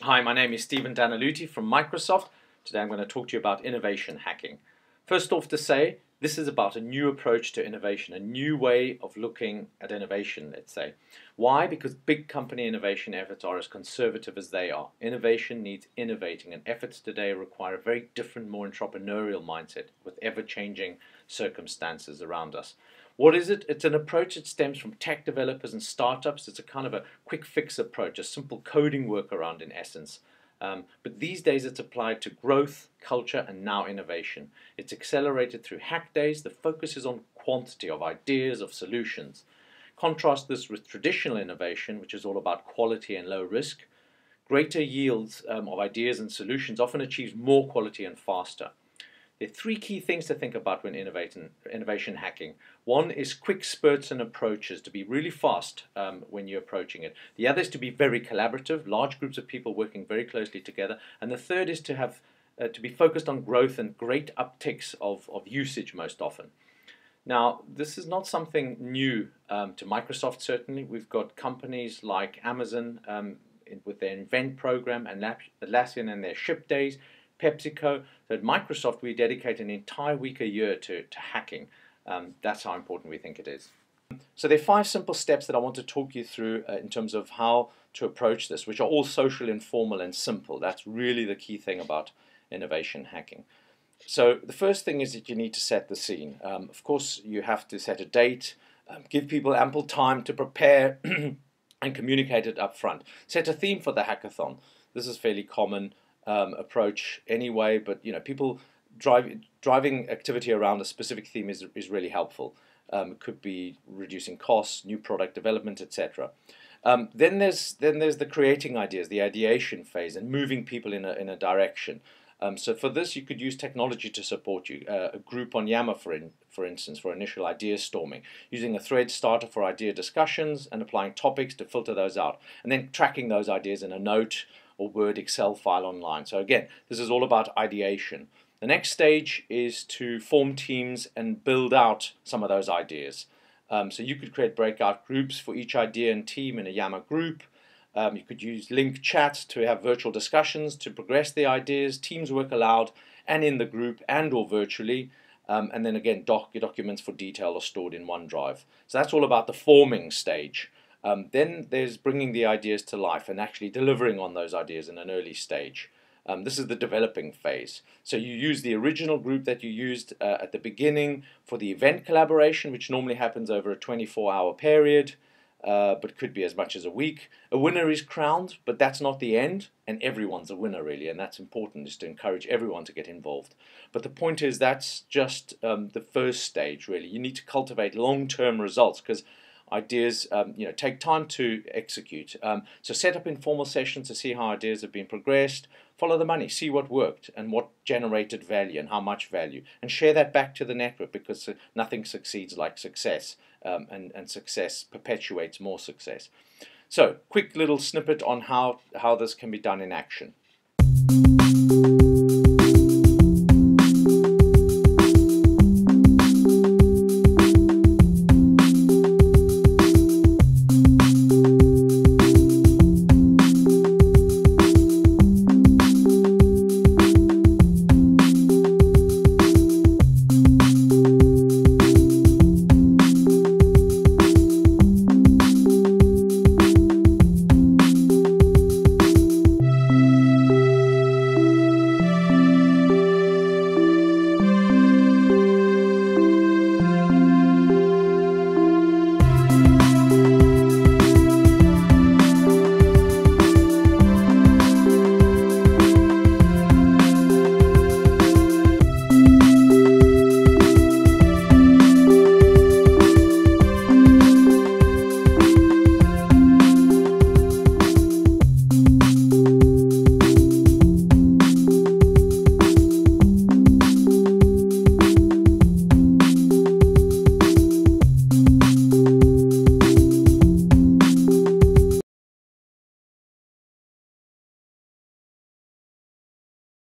Hi, my name is Stephen Danaluti from Microsoft. Today I'm going to talk to you about innovation hacking. First off to say, this is about a new approach to innovation, a new way of looking at innovation, let's say. Why? Because big company innovation efforts are as conservative as they are. Innovation needs innovating, and efforts today require a very different, more entrepreneurial mindset with ever-changing circumstances around us. What is it? It's an approach that stems from tech developers and startups. It's a kind of a quick fix approach, a simple coding workaround in essence. But these days it's applied to growth, culture, and now innovation. It's accelerated through hack days. The focus is on quantity of ideas, of solutions. Contrast this with traditional innovation, which is all about quality and low risk. Greater yields of ideas and solutions often achieves more quality and faster. There are three key things to think about when innovation hacking. One is quick spurts and approaches, to be really fast when you're approaching it. The other is to be very collaborative, large groups of people working very closely together. And the third is to have to be focused on growth and great upticks of usage most often. Now, this is not something new to Microsoft, certainly. We've got companies like Amazon with their Invent program, and Atlassian and their Ship Days, PepsiCo. So at Microsoft, we dedicate an entire week a year to hacking. That's how important we think it is. So there are 5 simple steps that I want to talk you through in terms of how to approach this, which are all social, informal, and simple. That's really the key thing about innovation hacking. So the first thing is that you need to set the scene. Of course, you have to set a date, give people ample time to prepare and communicate it up front. Set a theme for the hackathon. This is fairly common approach anyway, but people driving activity around a specific theme is really helpful. It could be reducing costs, new product development, etc. Then there's the creating ideas, the ideation phase, and moving people in a direction. So for this, you could use technology to support you. A group on Yammer, for instance, for initial idea storming, using a thread starter for idea discussions and applying topics to filter those out, and then tracking those ideas in a note or Word Excel file online. So again, this is all about ideation. The next stage is to form teams and build out some of those ideas. So you could create breakout groups for each idea and team in a Yammer group. You could use link chats to have virtual discussions to progress the ideas. Teams work aloud and in the group and or virtually. And then again, your documents for detail are stored in OneDrive. So that's all about the forming stage. Then there's bringing the ideas to life and actually delivering on those ideas in an early stage. This is the developing phase. So you use the original group that you used at the beginning for the event collaboration, which normally happens over a 24-hour period, but could be as much as a week. A winner is crowned, but that's not the end, and everyone's a winner really, and that's important, is to encourage everyone to get involved. But the point is that's just the first stage really. You need to cultivate long-term results because ideas take time to execute. So set up informal sessions to see how ideas have been progressed. Follow the money, see what worked and what generated value and how much value, and share that back to the network, because nothing succeeds like success, and success perpetuates more success. So quick little snippet on how this can be done in action.